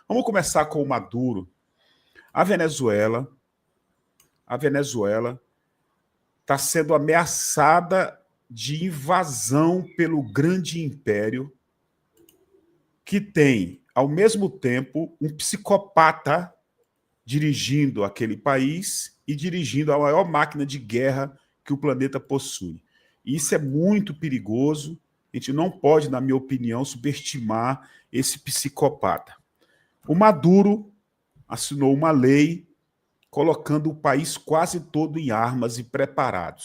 Vamos começar com o Maduro. A Venezuela está sendo ameaçada de invasão pelo grande império que tem, ao mesmo tempo, um psicopata dirigindo aquele país e dirigindo a maior máquina de guerra que o planeta possui. E isso é muito perigoso. A gente não pode, na minha opinião, subestimar esse psicopata. O Maduro assinou uma lei colocando o país quase todo em armas e preparado.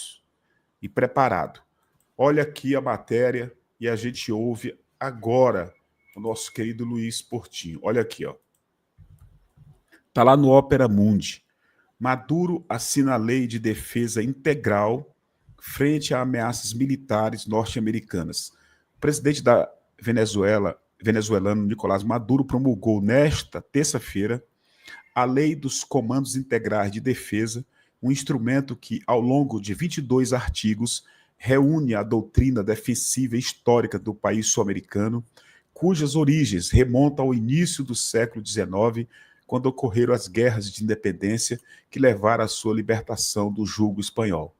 Olha aqui a matéria e a gente ouve agora o nosso querido Luiz Portinho. Olha aqui, ó. Está lá no Opera Mundi. Maduro assina a lei de defesa integral frente a ameaças militares norte-americanas. O presidente da venezuelano Nicolás Maduro promulgou nesta terça-feira a Lei dos Comandos Integrais de Defesa, um instrumento que, ao longo de 22 artigos, reúne a doutrina defensiva histórica do país sul-americano, cujas origens remontam ao início do século XIX, quando ocorreram as guerras de independência que levaram à sua libertação do jugo espanhol.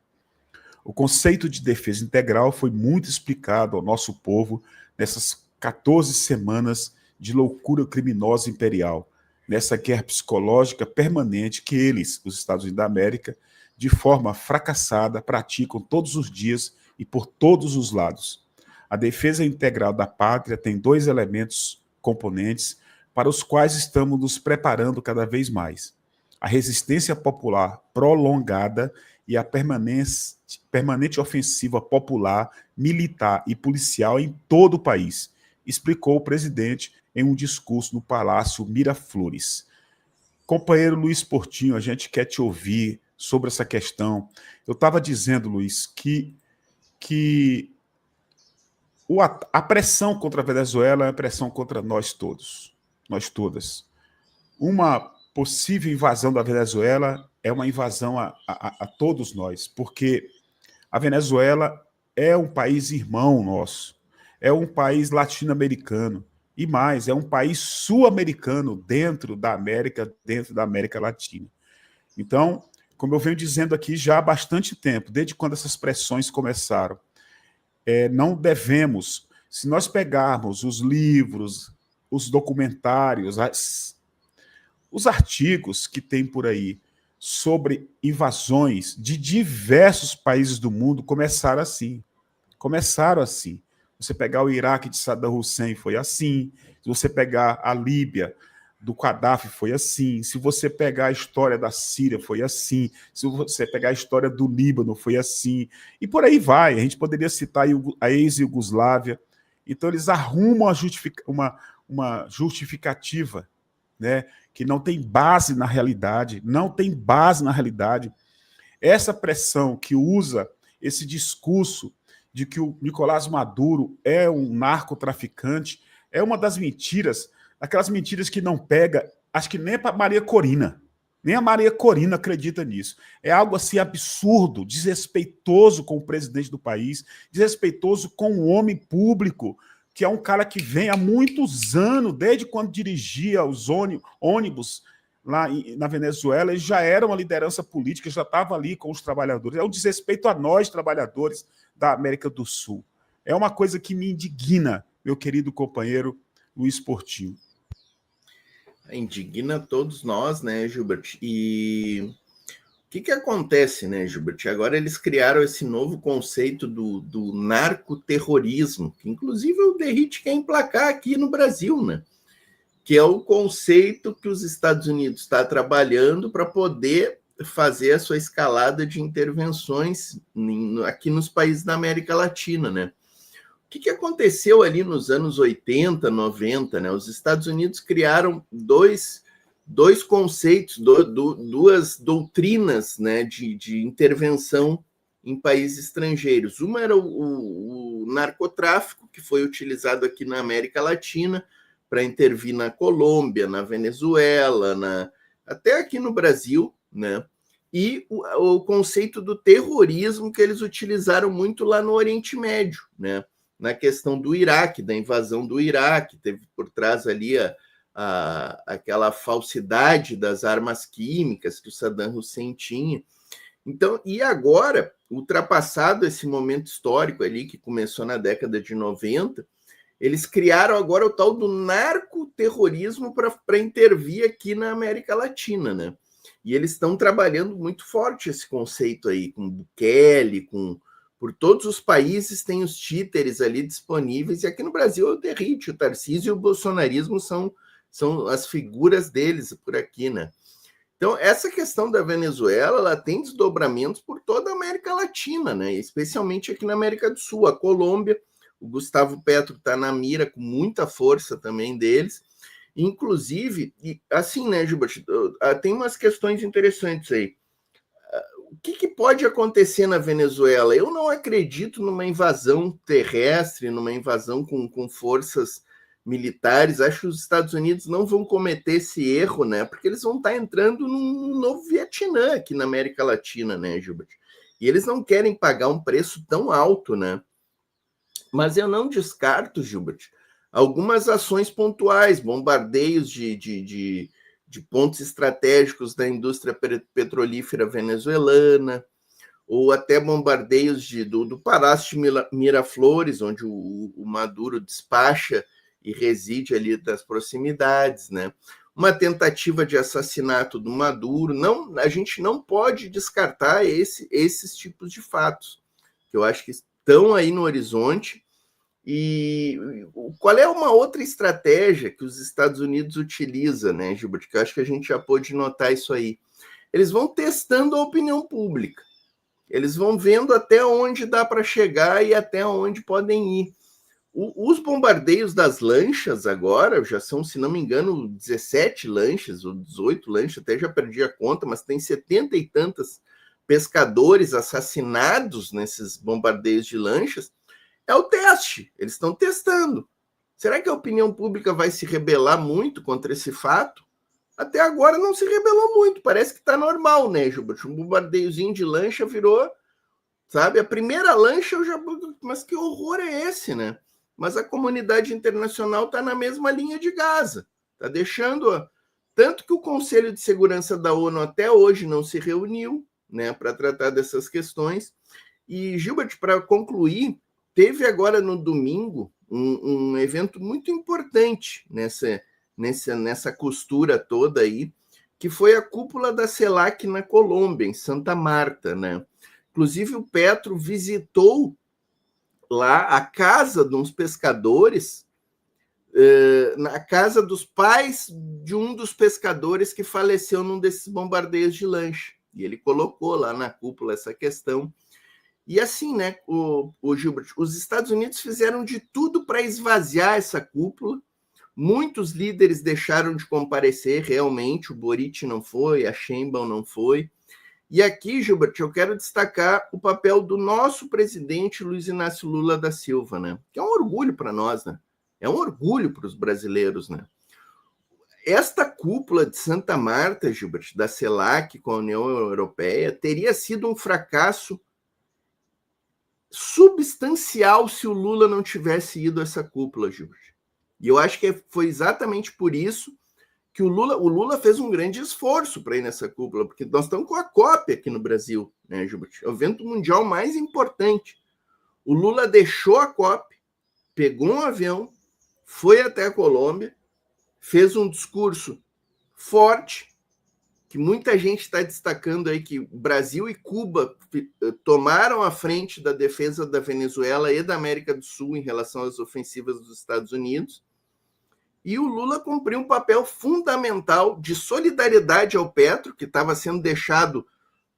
O conceito de defesa integral foi muito explicado ao nosso povo nessas 14 semanas de loucura criminosa imperial, nessa guerra psicológica permanente que eles, os Estados Unidos da América, de forma fracassada, praticam todos os dias e por todos os lados. A defesa integral da pátria tem dois elementos componentes para os quais estamos nos preparando cada vez mais: a resistência popular prolongada e a permanente ofensiva popular, militar e policial em todo o país, explicou o presidente em um discurso no Palácio Miraflores. Companheiro Luiz Portinho, a gente quer te ouvir sobre essa questão. Eu estava dizendo, Luiz, que a pressão contra a Venezuela é uma pressão contra nós todos, nós todas. Uma possível invasão da Venezuela é uma invasão a todos nós, porque a Venezuela é um país irmão nosso, é um país latino-americano, e mais, é um país sul-americano dentro da América Latina. Então, como eu venho dizendo aqui já há bastante tempo, desde quando essas pressões começaram, não devemos, se nós pegarmos os livros, os documentários, os artigos que tem por aí sobre invasões de diversos países do mundo, começaram assim. Você pegar o Iraque de Saddam Hussein, foi assim. Se você pegar a Líbia do Gaddafi, foi assim. Se você pegar a história da Síria, foi assim. Se você pegar a história do Líbano, foi assim. E por aí vai. A gente poderia citar a ex-Iugoslávia. Então, eles arrumam uma justificativa, né, que não tem base na realidade. Essa pressão que usa esse discurso de que o Nicolás Maduro é um narcotraficante, é uma das mentiras, aquelas mentiras que não pega, acho que nem a Maria Corina. Nem a Maria Corina acredita nisso. É algo assim absurdo, desrespeitoso com o presidente do país, desrespeitoso com o homem público, que é um cara que vem há muitos anos, desde quando dirigia os ônibus lá na Venezuela, ele já era uma liderança política, já estava ali com os trabalhadores. É um desrespeito a nós, trabalhadores da América do Sul. É uma coisa que me indigna, meu querido companheiro Luiz Portinho. Indigna todos nós, né, Gilbert? E o que acontece, né, Gilbert? Agora eles criaram esse novo conceito do narcoterrorismo, que inclusive o Derrite quer emplacar aqui no Brasil, né? Que é o conceito que os Estados Unidos está trabalhando para poder fazer a sua escalada de intervenções aqui nos países da América Latina, né? O que aconteceu ali nos anos 80, 90, né? Os Estados Unidos criaram dois conceitos, duas doutrinas, né, de intervenção em países estrangeiros. Uma era o narcotráfico, que foi utilizado aqui na América Latina para intervir na Colômbia, na Venezuela, até aqui no Brasil, né? E o conceito do terrorismo que eles utilizaram muito lá no Oriente Médio, né? Na questão do Iraque, da invasão do Iraque, teve por trás ali aquela falsidade das armas químicas que o Saddam Hussein tinha. Então, e agora, ultrapassado esse momento histórico ali, que começou na década de 90, eles criaram agora o tal do narcoterrorismo para intervir aqui na América Latina, né? E eles estão trabalhando muito forte esse conceito aí, com Bukele, por todos os países tem os títeres ali disponíveis, e aqui no Brasil é o Derrite, o Tarcísio e o bolsonarismo são as figuras deles por aqui, né? Então, essa questão da Venezuela, ela tem desdobramentos por toda a América Latina, né? Especialmente aqui na América do Sul, a Colômbia, o Gustavo Petro está na mira com muita força também deles. Inclusive, assim, né, Gilberto, tem umas questões interessantes aí. O que pode acontecer na Venezuela? Eu não acredito numa invasão terrestre, numa invasão com forças militares. Acho que os Estados Unidos não vão cometer esse erro, né? Porque eles vão estar entrando num novo Vietnã aqui na América Latina, né, Gilbert? E eles não querem pagar um preço tão alto, né? Mas eu não descarto, Gilbert, algumas ações pontuais, bombardeios de pontos estratégicos da indústria petrolífera venezuelana, ou até bombardeios do Palácio de Miraflores, onde o Maduro despacha e reside ali das proximidades, né? Uma tentativa de assassinato do Maduro. Não, a gente não pode descartar esses tipos de fatos, que eu acho que estão aí no horizonte. E qual é uma outra estratégia que os Estados Unidos utiliza, né, Gilbert? Que eu acho que a gente já pôde notar isso aí. Eles vão testando a opinião pública. Eles vão vendo até onde dá para chegar e até onde podem ir. Os bombardeios das lanchas agora já são, se não me engano, 17 lanchas ou 18 lanchas, até já perdi a conta, mas tem 70 e tantas pescadores assassinados nesses bombardeios de lanchas. É o teste, eles estão testando. Será que a opinião pública vai se rebelar muito contra esse fato? Até agora não se rebelou muito, parece que está normal, né, Gilberto? Um bombardeiozinho de lancha virou, sabe? A primeira lancha eu já... Mas que horror é esse, né? Mas a comunidade internacional está na mesma linha de Gaza. Está deixando... Tanto que o Conselho de Segurança da ONU até hoje não se reuniu, né, para tratar dessas questões. E, Gilbert, para concluir, teve agora no domingo um evento muito importante nessa costura toda aí, que foi a cúpula da CELAC na Colômbia, em Santa Marta, né? Inclusive, o Petro visitou lá a casa de uns pescadores, na casa dos pais de um dos pescadores que faleceu num desses bombardeios de lancha. E ele colocou lá na cúpula essa questão. E assim, né, o Gilbert, os Estados Unidos fizeram de tudo para esvaziar essa cúpula. Muitos líderes deixaram de comparecer, realmente. O Boric não foi, a Sheinbaum não foi. E aqui, Gilbert, eu quero destacar o papel do nosso presidente Luiz Inácio Lula da Silva, né? Que é um orgulho para nós, né? É um orgulho para os brasileiros, né? Esta cúpula de Santa Marta, Gilbert, da CELAC com a União Europeia, teria sido um fracasso substancial se o Lula não tivesse ido a essa cúpula, Gilbert. E eu acho que foi exatamente por isso que o Lula fez um grande esforço para ir nessa cúpula, porque nós estamos com a COP aqui no Brasil, né, Gilbert? É o evento mundial mais importante. O Lula deixou a COP, pegou um avião, foi até a Colômbia, fez um discurso forte, que muita gente está destacando aí que Brasil e Cuba tomaram a frente da defesa da Venezuela e da América do Sul em relação às ofensivas dos Estados Unidos. E o Lula cumpriu um papel fundamental de solidariedade ao Petro, que estava sendo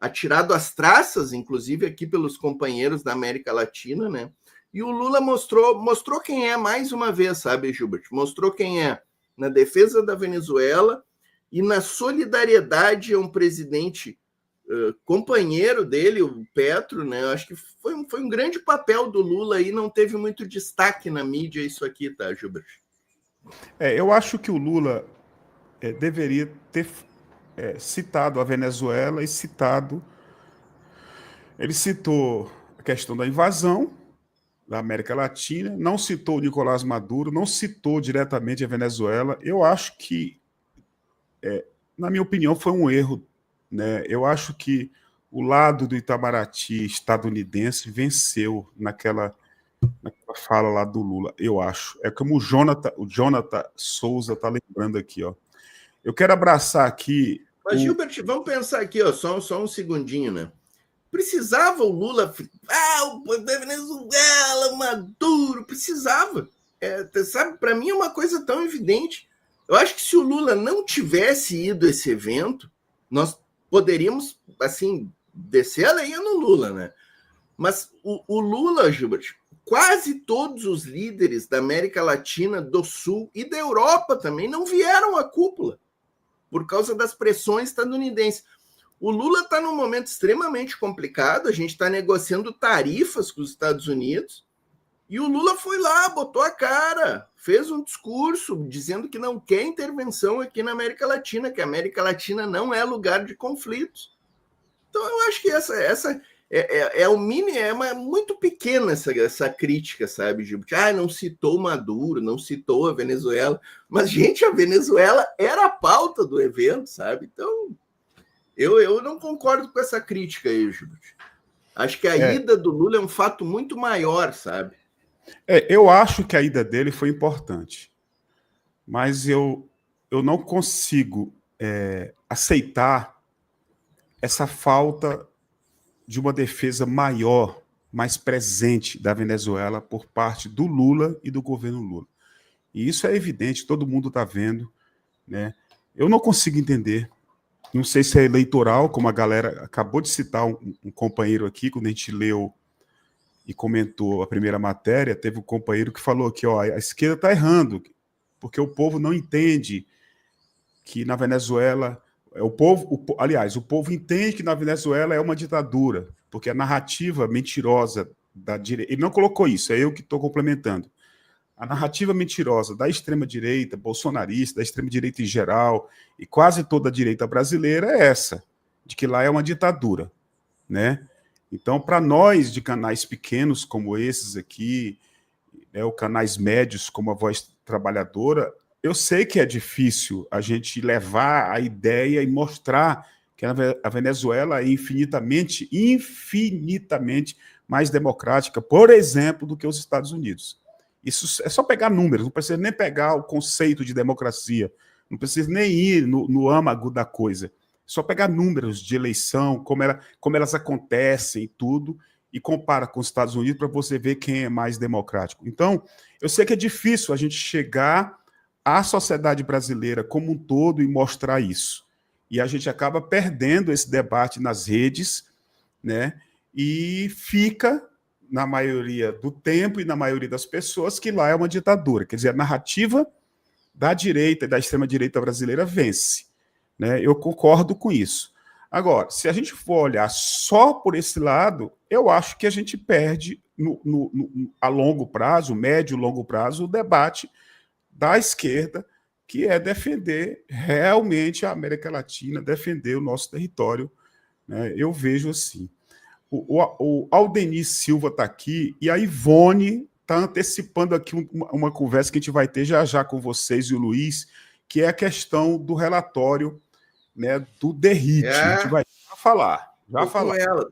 atirado às traças, inclusive aqui pelos companheiros da América Latina, né? E o Lula mostrou quem é mais uma vez, sabe, Gilbert? Mostrou quem é na defesa da Venezuela e na solidariedade a um presidente companheiro dele, o Petro, né? Eu acho que foi um grande papel do Lula e não teve muito destaque na mídia isso aqui, tá, Gilbert? Eu acho que o Lula deveria ter citado a Venezuela ele citou a questão da invasão, da América Latina, não citou o Nicolás Maduro, não citou diretamente a Venezuela. Eu acho que, na minha opinião, foi um erro, né? Eu acho que o lado do Itamaraty estadunidense venceu naquela fala lá do Lula, eu acho. É como o Jonathan Souza está lembrando aqui, ó. Eu quero abraçar aqui. Mas, Gilbert, vamos pensar aqui, ó, só um segundinho, né? Precisava o Lula. O Venezuela, Maduro, precisava. Sabe, para mim é uma coisa tão evidente. Eu acho que se o Lula não tivesse ido a esse evento, nós poderíamos, assim, descer a lenha no Lula, né? Mas o Lula, Gilbert, quase todos os líderes da América Latina, do Sul e da Europa também não vieram à cúpula por causa das pressões estadunidenses. O Lula está num momento extremamente complicado, a gente está negociando tarifas com os Estados Unidos, e o Lula foi lá, botou a cara, fez um discurso dizendo que não quer intervenção aqui na América Latina, que a América Latina não é lugar de conflitos. Então eu acho que essa o mínimo, muito pequena essa crítica, sabe, Gilberto? Não citou Maduro, não citou a Venezuela, mas, gente, a Venezuela era a pauta do evento, sabe? Então, eu não concordo com essa crítica aí, Gilberto. Acho que a ida do Lula é um fato muito maior, sabe? Eu acho que a ida dele foi importante, mas eu não consigo aceitar essa falta de uma defesa maior, mais presente da Venezuela por parte do Lula e do governo Lula. E isso é evidente, todo mundo está vendo, né? Eu não consigo entender, não sei se é eleitoral, como a galera acabou de citar um companheiro aqui, quando a gente leu e comentou a primeira matéria, teve um companheiro que falou que a esquerda está errando, porque o povo não entende que na Venezuela... O povo entende que na Venezuela é uma ditadura, porque a narrativa mentirosa da direita... Ele não colocou isso, é eu que estou complementando. A narrativa mentirosa da extrema-direita, bolsonarista, da extrema-direita em geral, e quase toda a direita brasileira é essa, de que lá é uma ditadura, né? Então, para nós de canais pequenos como esses aqui, ou canais médios como a Voz Trabalhadora, eu sei que é difícil a gente levar a ideia e mostrar que a Venezuela é infinitamente mais democrática, por exemplo, do que os Estados Unidos. Isso é só pegar números, não precisa nem pegar o conceito de democracia, não precisa nem ir no âmago da coisa. É só pegar números de eleição, como elas acontecem e tudo, e compara com os Estados Unidos para você ver quem é mais democrático. Então, eu sei que é difícil a gente chegar à sociedade brasileira como um todo e mostrar isso. E a gente acaba perdendo esse debate nas redes, né? E fica, na maioria do tempo e na maioria das pessoas, que lá é uma ditadura. Quer dizer, a narrativa da direita e da extrema-direita brasileira vence, né? Eu concordo com isso. Agora, se a gente for olhar só por esse lado, eu acho que a gente perde, a longo prazo, médio e longo prazo, o debate da esquerda, que é defender realmente a América Latina, defender o nosso território, né? Eu vejo assim. O Aldenir Silva está aqui e a Ivone está antecipando aqui uma conversa que a gente vai ter já já com vocês e o Luiz, que é a questão do relatório, né, do DERIT. A gente vai falar.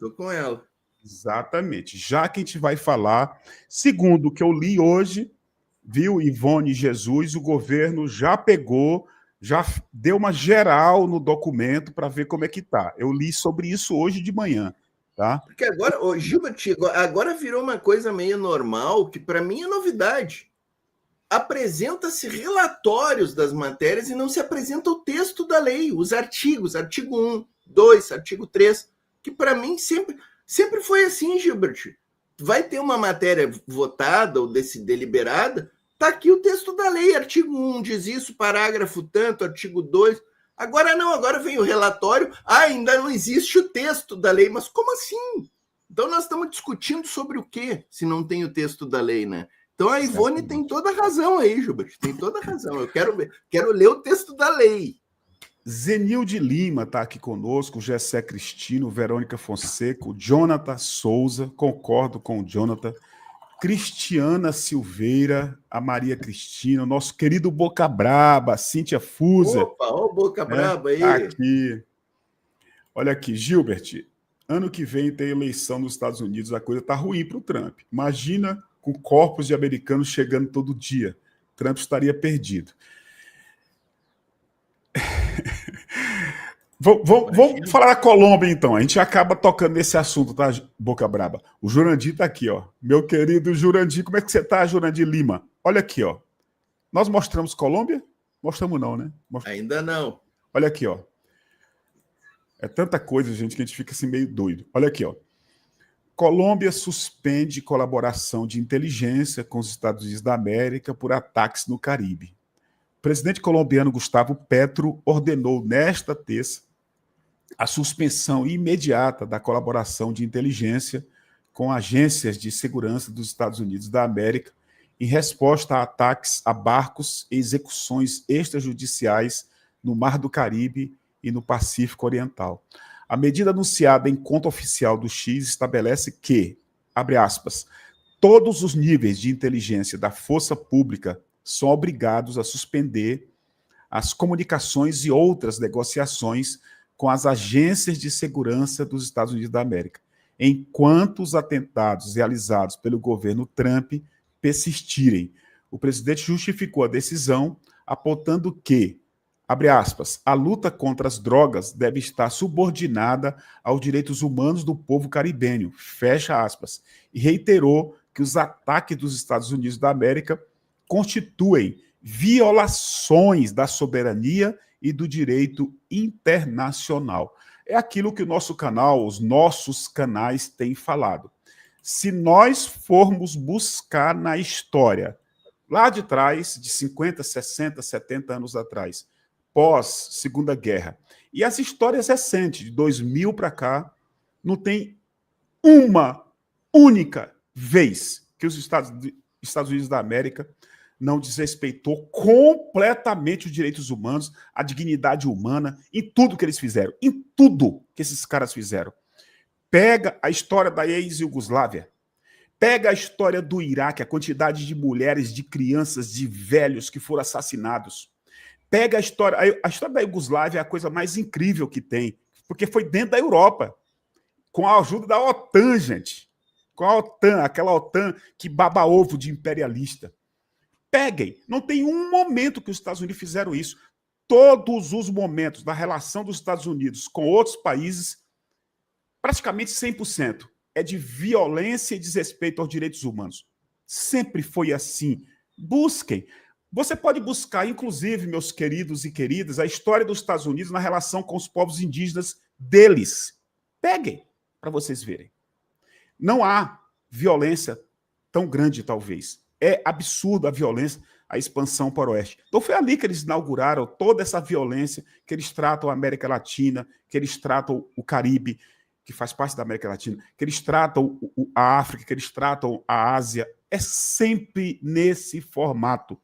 Tô com ela. Exatamente. Já que a gente vai falar, segundo o que eu li hoje, viu, Ivone Jesus, o governo já pegou, já deu uma geral no documento para ver como é que está. Eu li sobre isso hoje de manhã. Tá? Porque agora, Gilbert, agora virou uma coisa meio normal, que para mim é novidade. Apresenta-se relatórios das matérias e não se apresenta o texto da lei, os artigos, artigo 1, 2, artigo 3, que para mim sempre foi assim, Gilbert. Vai ter uma matéria votada ou deliberada, tá aqui o texto da lei, artigo 1 diz isso, parágrafo tanto, artigo 2. Agora não, agora vem o relatório, ainda não existe o texto da lei, mas como assim? Então nós estamos discutindo sobre o quê, se não tem o texto da lei, né? Então a Ivone tem toda a razão aí, Gilbert, tem toda a razão. Eu quero ler o texto da lei. Zenilde Lima está aqui conosco, Gessé Cristino, Verônica Fonseca, Jonathan Souza, concordo com o Jonathan. Cristiana Silveira, a Maria Cristina, o nosso querido Boca Braba, a Cíntia Fusa. Opa, ó o Boca Braba aí. Tá aqui. Olha aqui, Gilbert, ano que vem tem eleição nos Estados Unidos, a coisa tá ruim para o Trump. Imagina com corpos de americanos chegando todo dia. Trump estaria perdido. Vamos falar da Colômbia, então. A gente acaba tocando nesse assunto, tá, Boca Braba? O Jurandir tá aqui, ó. Meu querido Jurandir, como é que você tá, Jurandir Lima? Olha aqui, ó. Nós mostramos Colômbia? Mostramos não, né? Ainda não. Olha aqui, ó. É tanta coisa, gente, que a gente fica assim meio doido. Olha aqui, ó. Colômbia suspende colaboração de inteligência com os Estados Unidos da América por ataques no Caribe. O presidente colombiano Gustavo Petro ordenou nesta terça a suspensão imediata da colaboração de inteligência com agências de segurança dos Estados Unidos da América em resposta a ataques a barcos e execuções extrajudiciais no Mar do Caribe e no Pacífico Oriental. A medida anunciada em conta oficial do X estabelece que, abre aspas, todos os níveis de inteligência da força pública são obrigados a suspender as comunicações e outras negociações com as agências de segurança dos Estados Unidos da América, enquanto os atentados realizados pelo governo Trump persistirem. O presidente justificou a decisão apontando que, abre aspas, a luta contra as drogas deve estar subordinada aos direitos humanos do povo caribenho, fecha aspas, e reiterou que os ataques dos Estados Unidos da América constituem violações da soberania e do direito internacional. É aquilo que o nosso canal, os nossos canais têm falado. Se nós formos buscar na história, lá de trás, de 50, 60, 70 anos atrás, pós-Segunda Guerra, e as histórias recentes, de 2000 para cá, não tem uma única vez que os Estados Unidos da América não desrespeitou completamente os direitos humanos, a dignidade humana, em tudo que eles fizeram, em tudo que esses caras fizeram. Pega a história da ex-Iugoslávia, pega a história do Iraque, a quantidade de mulheres, de crianças, de velhos que foram assassinados. Pega a história da Iugoslávia é a coisa mais incrível que tem, porque foi dentro da Europa, com a ajuda da OTAN, gente. Com a OTAN, aquela OTAN que baba ovo de imperialista. Peguem, não tem um momento que os Estados Unidos fizeram isso. Todos os momentos da relação dos Estados Unidos com outros países, praticamente 100%, é de violência e desrespeito aos direitos humanos. Sempre foi assim. Busquem. Você pode buscar, inclusive, meus queridos e queridas, a história dos Estados Unidos na relação com os povos indígenas deles. Peguem, para vocês verem. Não há violência tão grande, talvez. É absurda a violência, a expansão para o oeste. Então foi ali que eles inauguraram toda essa violência, que eles tratam a América Latina, que eles tratam o Caribe, que faz parte da América Latina, que eles tratam a África, que eles tratam a Ásia. É sempre nesse formato.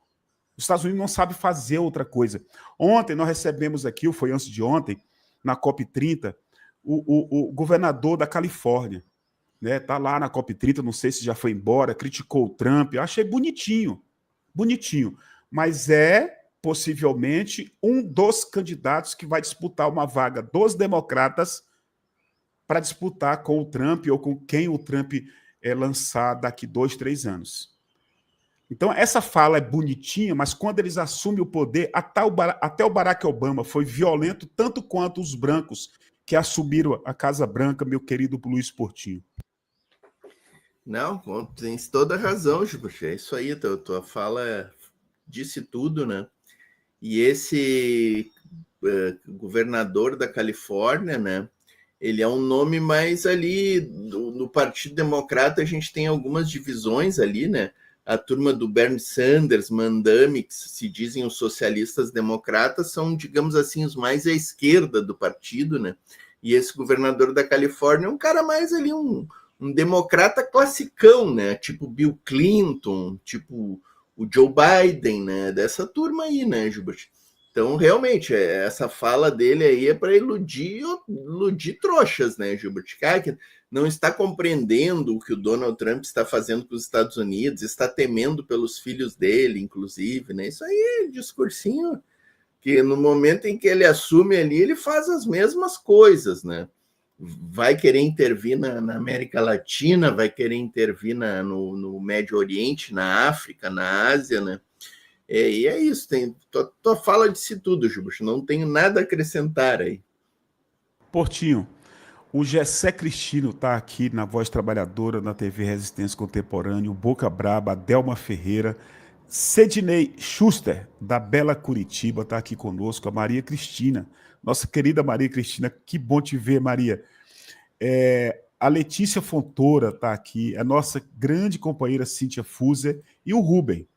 Os Estados Unidos não sabem fazer outra coisa. Ontem nós recebemos aqui, ou foi antes de ontem, na COP30, o governador da Califórnia. Tá lá na COP30, não sei se já foi embora, criticou o Trump, eu achei bonitinho, mas é possivelmente um dos candidatos que vai disputar uma vaga dos democratas para disputar com o Trump ou com quem o Trump lançar daqui 2, 3 anos. Então, essa fala é bonitinha, mas quando eles assumem o poder, até o Barack Obama foi violento tanto quanto os brancos que assumiram a Casa Branca, meu querido Luiz Portinho. Não, tens toda a razão, Gilberto. É isso aí, tua fala disse tudo, né? E esse governador da Califórnia, né? Ele é um nome mais ali no Partido Democrata, a gente tem algumas divisões ali, né? A turma do Bernie Sanders, Mandami, que se dizem os socialistas democratas, são, digamos assim, os mais à esquerda do partido, né? E esse governador da Califórnia é um cara mais ali, um democrata classicão, né? Tipo Bill Clinton, tipo o Joe Biden, né? Dessa turma aí, né, Gilbert? Então, realmente, essa fala dele aí é para iludir trouxas, né, Gilbert? Cara, que não está compreendendo o que o Donald Trump está fazendo com os Estados Unidos, está temendo pelos filhos dele, inclusive, né? Isso aí é discursinho que no momento em que ele assume ali, ele faz as mesmas coisas, né? Vai querer intervir na América Latina, vai querer intervir no Médio Oriente, na África, na Ásia, né? E é isso, tua fala disse tudo, Gilberto, não tenho nada a acrescentar aí. Portinho, o Gessé Cristino está aqui na Voz Trabalhadora, na TV Resistência Contemporânea, o Boca Braba, a Delma Ferreira, Sedney Schuster, da Bela Curitiba, está aqui conosco, a Maria Cristina, nossa querida Maria Cristina, que bom te ver, Maria. A Letícia Fontoura está aqui, a nossa grande companheira Cíntia Fuser e o Rubem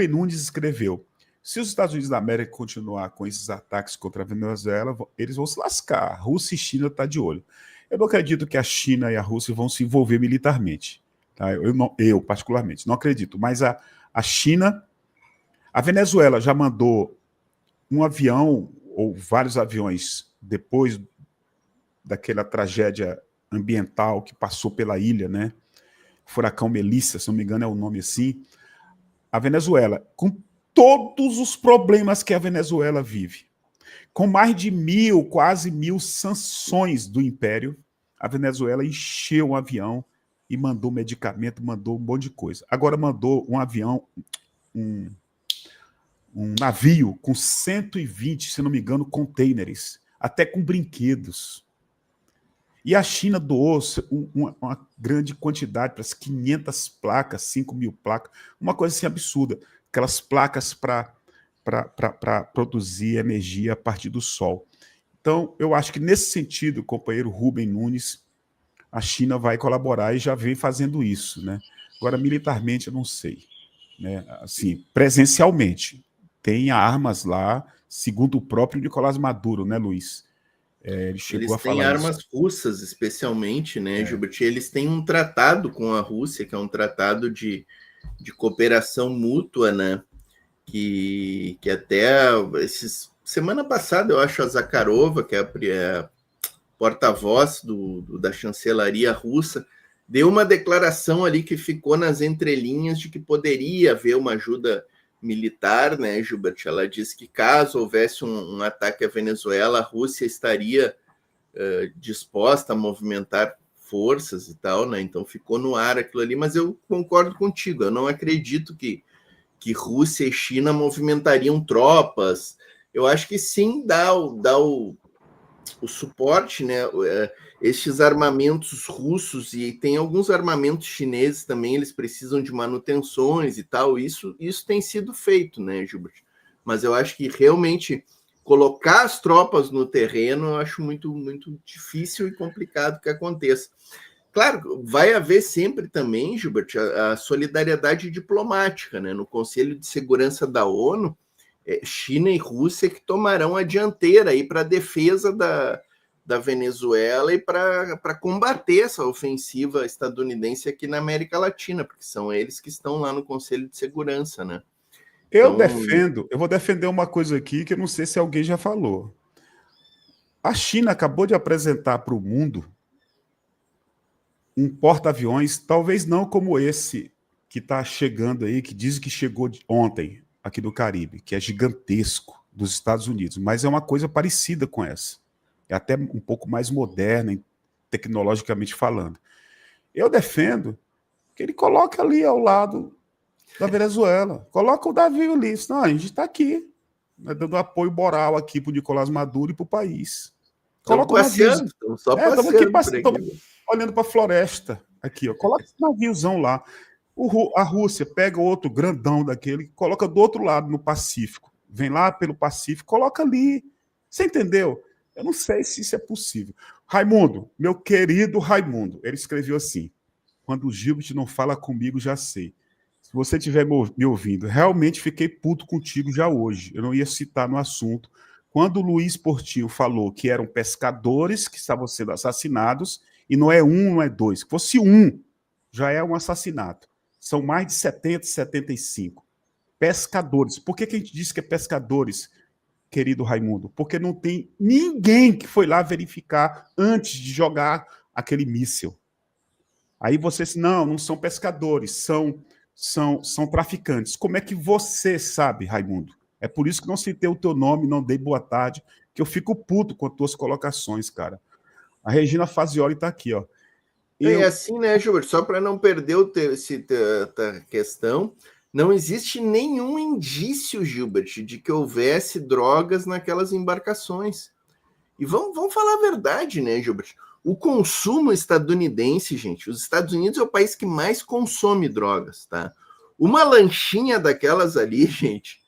Nunes escreveu: se os Estados Unidos da América continuar com esses ataques contra a Venezuela, eles vão se lascar. A Rússia e a China estão de olho. Eu não acredito que a China e a Rússia vão se envolver militarmente. Tá? Eu, particularmente, não acredito. Mas a China... A Venezuela já mandou um avião, ou vários aviões, depois daquela tragédia ambiental que passou pela ilha, né? Furacão Melissa, se não me engano é o nome assim. A Venezuela, com todos os problemas que a Venezuela vive, com mais de quase 1.000 sanções do Império, a Venezuela encheu um avião e mandou medicamento, mandou um monte de coisa. Agora mandou um avião, um navio com 120, se não me engano, containers, até com brinquedos. E a China doou uma grande quantidade, para as 500 placas, 5.000 placas, uma coisa assim absurda. Aquelas placas para produzir energia a partir do sol. Então, eu acho que nesse sentido, o companheiro Rubem Nunes, a China vai colaborar e já vem fazendo isso, né? Agora, militarmente, eu não sei. Né? Assim, presencialmente. Tem armas lá, segundo o próprio Nicolás Maduro, né, Luiz? Ele chegou a falar isso. Eles têm armas russas, especialmente, né, Gilbert? Eles têm um tratado com a Rússia, que é um tratado de cooperação mútua, né? Que até semana passada, eu acho, a Zakharova, que é a porta-voz da chancelaria russa, deu uma declaração ali que ficou nas entrelinhas de que poderia haver uma ajuda militar, né, Gilbert? Ela disse que caso houvesse um ataque à Venezuela, a Rússia estaria disposta a movimentar forças e tal, né? Então ficou no ar aquilo ali, mas eu concordo contigo, eu não acredito que Rússia e China movimentariam tropas. Eu acho que sim, dá o suporte, né? Estes armamentos russos, e tem alguns armamentos chineses também, eles precisam de manutenções e tal, isso tem sido feito, né, Gilbert? Mas eu acho que realmente colocar as tropas no terreno, eu acho muito, muito difícil e complicado que aconteça. Claro, vai haver sempre também, Gilbert, a solidariedade diplomática, né? No Conselho de Segurança da ONU, China e Rússia que tomarão a dianteira aí para a defesa da Venezuela e para combater essa ofensiva estadunidense aqui na América Latina, porque são eles que estão lá no Conselho de Segurança, né? Eu vou defender uma coisa aqui que eu não sei se alguém já falou. A China acabou de apresentar para o mundo um porta-aviões, talvez não como esse que está chegando aí, que diz que chegou ontem aqui do Caribe, que é gigantesco, dos Estados Unidos, mas é uma coisa parecida com essa. É até um pouco mais moderna, tecnologicamente falando. Eu defendo que ele coloque ali ao lado da Venezuela. Coloca o navio ali. Não, a gente está aqui, né, dando apoio moral aqui para o Nicolás Maduro e para o país. Coloca o navio. Estamos Estamos olhando para a floresta. Aqui, ó. Coloca esse naviozão lá. A Rússia pega outro grandão daquele, coloca do outro lado, no Pacífico. Vem lá pelo Pacífico, coloca ali. Você entendeu? Eu não sei se isso é possível. Raimundo, meu querido Raimundo, ele escreveu assim: quando o Gilbert não fala comigo, já sei. Se você estiver me ouvindo, realmente fiquei puto contigo já hoje. Eu não ia citar no assunto. Quando o Luiz Portinho falou que eram pescadores que estavam sendo assassinados, e não é um, não é dois. Se fosse um, já é um assassinato. São mais de 70, 75. Pescadores. Por que a gente diz que é pescadores? querido Raimundo, porque não tem ninguém que foi lá verificar antes de jogar aquele míssil. Aí você diz, não são pescadores, são traficantes. Como é que você sabe, Raimundo? É por isso que não citei o teu nome, não dei boa tarde, que eu fico puto com as tuas colocações, cara. A Regina Fazioli está aqui, ó. É assim, né, Gilberto? Só para não perder essa questão, não existe nenhum indício, Gilbert, de que houvesse drogas naquelas embarcações. E vamos falar a verdade, né, Gilbert? O consumo estadunidense, gente, os Estados Unidos é o país que mais consome drogas, tá? Uma lanchinha daquelas ali, gente,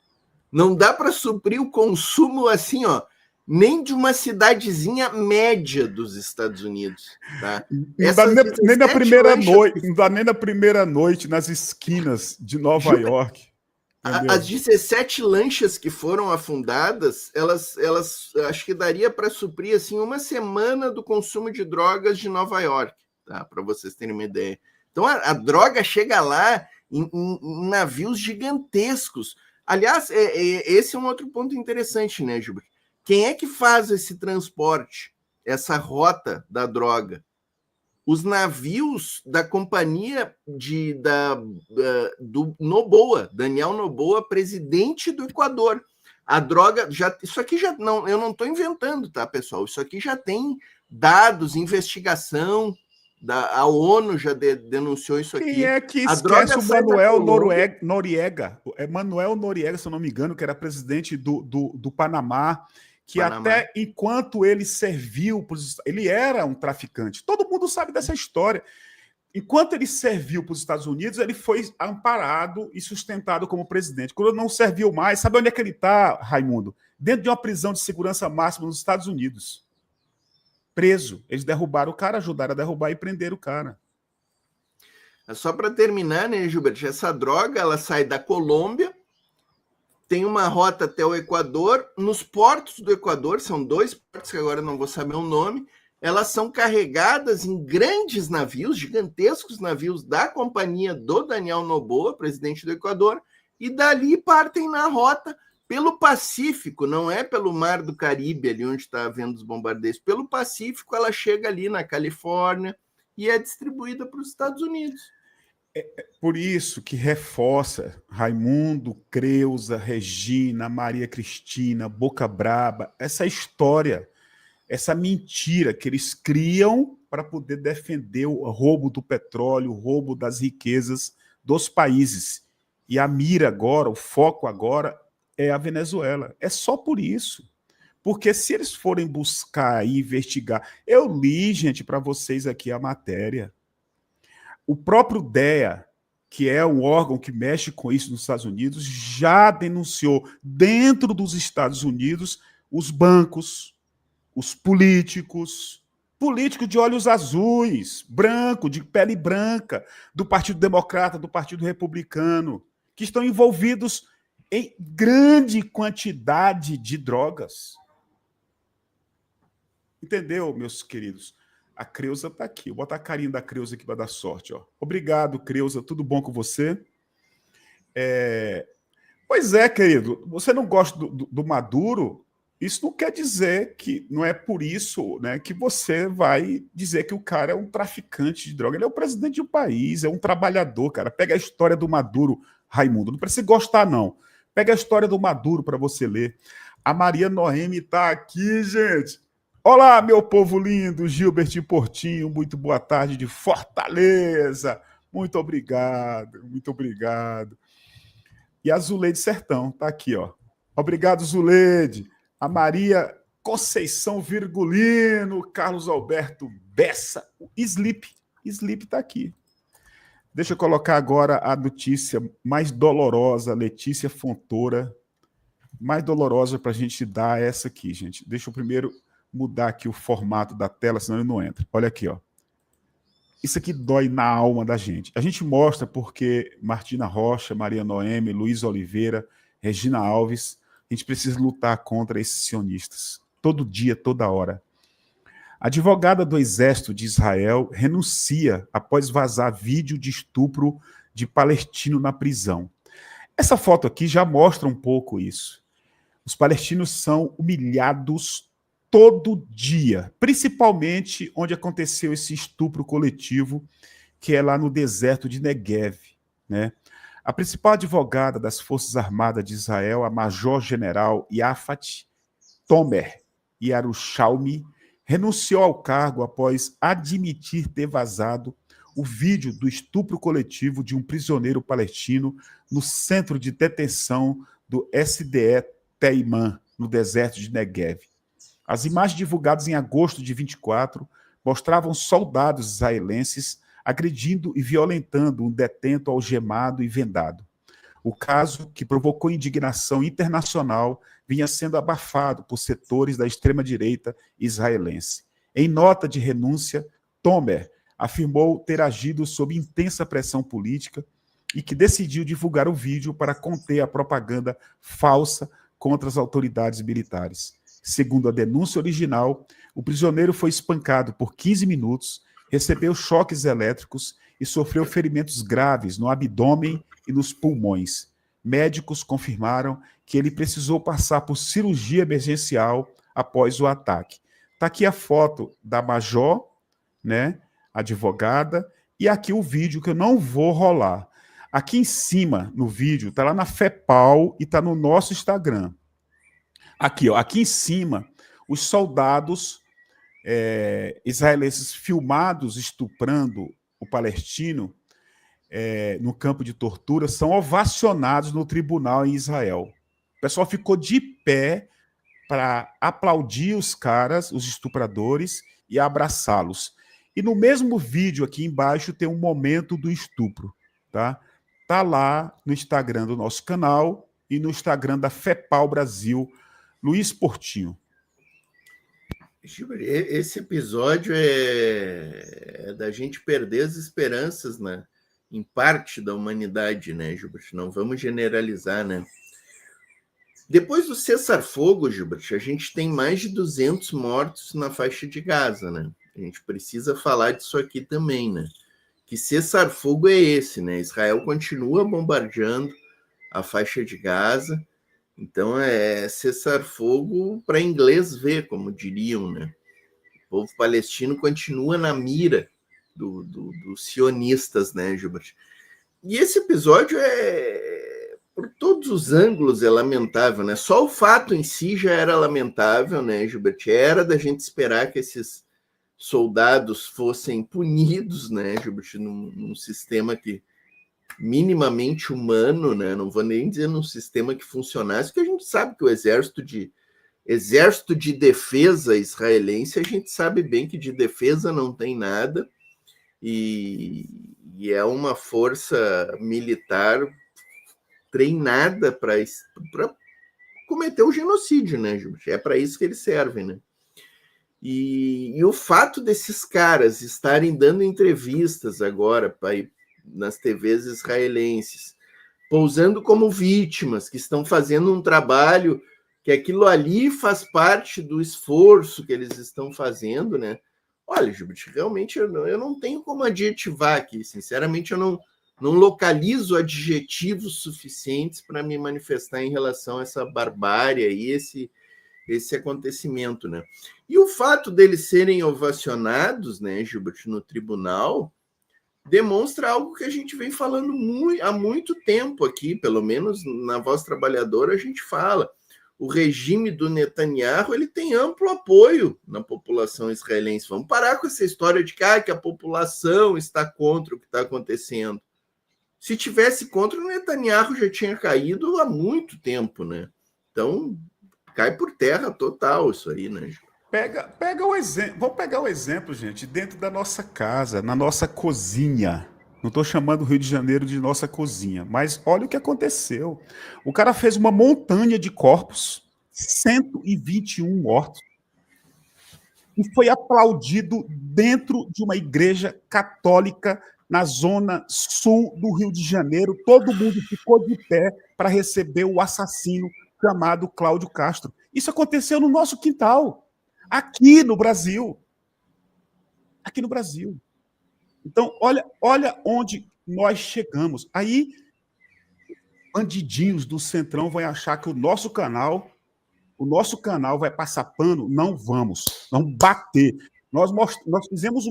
não dá para suprir o consumo assim, ó, nem de uma cidadezinha média dos Estados Unidos, tá? Não dá nem na primeira noite, não dá nem na primeira noite nas esquinas de Nova York. Entendeu? As 17 lanchas que foram afundadas, elas acho que daria para suprir assim uma semana do consumo de drogas de Nova York, tá? Para vocês terem uma ideia. Então a droga chega lá em navios gigantescos. Aliás, esse é um outro ponto interessante, né, Gilberto? Quem é que faz esse transporte, essa rota da droga? Os navios da companhia do Noboa, Daniel Noboa, presidente do Equador. A droga isso aqui já não, eu não estou inventando, tá, pessoal? Isso aqui já tem dados, investigação. A ONU já denunciou isso aqui. Quem é que esquece o Manuel Noriega? É Manuel Noriega, se eu não me engano, que era presidente do Panamá, que até enquanto ele serviu, ele era um traficante. Todo mundo sabe dessa história. Enquanto ele serviu para os Estados Unidos, ele foi amparado e sustentado como presidente. Quando não serviu mais, sabe onde é que ele está, Raimundo? Dentro de uma prisão de segurança máxima nos Estados Unidos. Preso. Eles derrubaram o cara, ajudaram a derrubar e prenderam o cara. Só para terminar, né, Gilberto? Essa droga, ela sai da Colômbia, tem uma rota até o Equador. Nos portos do Equador, são 2 portos que agora não vou saber o nome, elas são carregadas em grandes navios, gigantescos navios da companhia do Daniel Noboa, presidente do Equador, e dali partem na rota pelo Pacífico, não é pelo Mar do Caribe, ali onde está havendo os bombardeios. Pelo Pacífico, ela chega ali na Califórnia e é distribuída para os Estados Unidos. É por isso que reforça Raimundo, Creuza, Regina, Maria Cristina, Boca Braba, essa história, essa mentira que eles criam para poder defender o roubo do petróleo, o roubo das riquezas dos países. E a mira agora, o foco agora é a Venezuela. É só por isso. Porque se eles forem buscar e investigar... Eu li, gente, para vocês aqui a matéria. O próprio DEA, que é um órgão que mexe com isso nos Estados Unidos, já denunciou dentro dos Estados Unidos os bancos, os políticos de olhos azuis, branco, de pele branca, do Partido Democrata, do Partido Republicano, que estão envolvidos em grande quantidade de drogas. Entendeu, meus queridos? A Creuza está aqui. Vou botar a carinha da Creuza aqui para dar sorte. Ó. Obrigado, Creuza. Tudo bom com você? Pois é, querido. Você não gosta do Maduro? Isso não quer dizer que não é por isso, né, que você vai dizer que o cara é um traficante de droga. Ele é o presidente de um país, é um trabalhador, cara. Pega a história do Maduro, Raimundo. Não precisa gostar, não. Pega a história do Maduro para você ler. A Maria Noemi está aqui, gente. Olá, meu povo lindo, Gilbert Portinho, muito boa tarde de Fortaleza. Muito obrigado, muito obrigado. E a Zuleide Sertão está aqui, ó. Obrigado, Zuleide. A Maria Conceição Virgulino, Carlos Alberto Bessa, Sleep está aqui. Deixa eu colocar agora a notícia mais dolorosa, Letícia Fontoura, mais dolorosa para a gente dar essa aqui, gente. Deixa eu primeiro mudar aqui o formato da tela, senão ele não entra. Olha aqui, ó. Isso aqui dói na alma da gente. A gente mostra porque Martina Rocha, Maria Noemi, Luiz Oliveira, Regina Alves, a gente precisa lutar contra esses sionistas. Todo dia, toda hora. A advogada do Exército de Israel renuncia após vazar vídeo de estupro de palestino na prisão. Essa foto aqui já mostra um pouco isso. Os palestinos são humilhados todo dia, principalmente onde aconteceu esse estupro coletivo, que é lá no deserto de Negev, né? A principal advogada das Forças Armadas de Israel, a Major-General Yafat Tomer Yerushalmi, renunciou ao cargo após admitir ter vazado o vídeo do estupro coletivo de um prisioneiro palestino no centro de detenção do SDE Teimã, no deserto de Negev. As imagens divulgadas em agosto de 24 mostravam soldados israelenses agredindo e violentando um detento algemado e vendado. O caso, que provocou indignação internacional, vinha sendo abafado por setores da extrema-direita israelense. Em nota de renúncia, Tomer afirmou ter agido sob intensa pressão política e que decidiu divulgar o vídeo para conter a propaganda falsa contra as autoridades militares. Segundo a denúncia original, o prisioneiro foi espancado por 15 minutos, recebeu choques elétricos e sofreu ferimentos graves no abdômen e nos pulmões. Médicos confirmaram que ele precisou passar por cirurgia emergencial após o ataque. Está aqui a foto da Major, né, advogada, e aqui o vídeo que eu não vou rolar. Aqui em cima, no vídeo, está lá na FEPAL e está no nosso Instagram. Aqui, ó, aqui em cima, os soldados israelenses filmados estuprando o palestino no campo de tortura são ovacionados no tribunal em Israel. O pessoal ficou de pé para aplaudir os caras, os estupradores, e abraçá-los. E no mesmo vídeo aqui embaixo tem um momento do estupro, tá? Tá lá no Instagram do nosso canal e no Instagram da FEPAL Brasil, Luiz Portinho. Esse episódio é da gente perder as esperanças, né? Em parte da humanidade, né, Gilbert? Não vamos generalizar, né? Depois do cessar-fogo, Gilbert, a gente tem mais de 200 mortos na faixa de Gaza, né? A gente precisa falar disso aqui também, né? Que cessar-fogo é esse, né? Israel continua bombardeando a faixa de Gaza. Então, é cessar-fogo para inglês ver, como diriam, né? O povo palestino continua na mira dos sionistas, né, Gilbert? E esse episódio por todos os ângulos, é lamentável, né? Só o fato em si já era lamentável, né, Gilbert? Era da gente esperar que esses soldados fossem punidos, né, Gilbert, num sistema que minimamente humano, né? Não vou nem dizer num sistema que funcionasse, porque a gente sabe que o exército de defesa israelense, a gente sabe bem que de defesa não tem nada, e é uma força militar treinada para cometer o genocídio, né, Gilbert? É para isso que eles servem, né? E o fato desses caras estarem dando entrevistas agora nas TVs israelenses, pousando como vítimas, que estão fazendo um trabalho, que aquilo ali faz parte do esforço que eles estão fazendo, né? Olha, Gilbert, realmente eu não tenho como adjetivar aqui, sinceramente eu não localizo adjetivos suficientes para me manifestar em relação a essa barbárie e esse acontecimento, né? E o fato deles serem ovacionados, né, Gilbert, no tribunal, demonstra algo que a gente vem falando há muito tempo aqui, pelo menos na Voz Trabalhadora a gente fala. O regime do Netanyahu, ele tem amplo apoio na população israelense. Vamos parar com essa história de que a população está contra o que está acontecendo. Se tivesse contra, o Netanyahu já tinha caído há muito tempo, né? Então, cai por terra total isso aí, né? Pega o exemplo. Vamos pegar o exemplo, gente, dentro da nossa casa, na nossa cozinha. Não estou chamando o Rio de Janeiro de nossa cozinha, mas olha o que aconteceu. O cara fez uma montanha de corpos, 121 mortos, e foi aplaudido dentro de uma igreja católica na zona sul do Rio de Janeiro. Todo mundo ficou de pé para receber o assassino chamado Cláudio Castro. Isso aconteceu no nosso quintal, aqui no Brasil. Aqui no Brasil. Então, olha onde nós chegamos. Aí, bandidinhos do Centrão vão achar que o nosso canal o nosso canal vai passar pano? Não vamos. Vamos bater. Nós fizemos um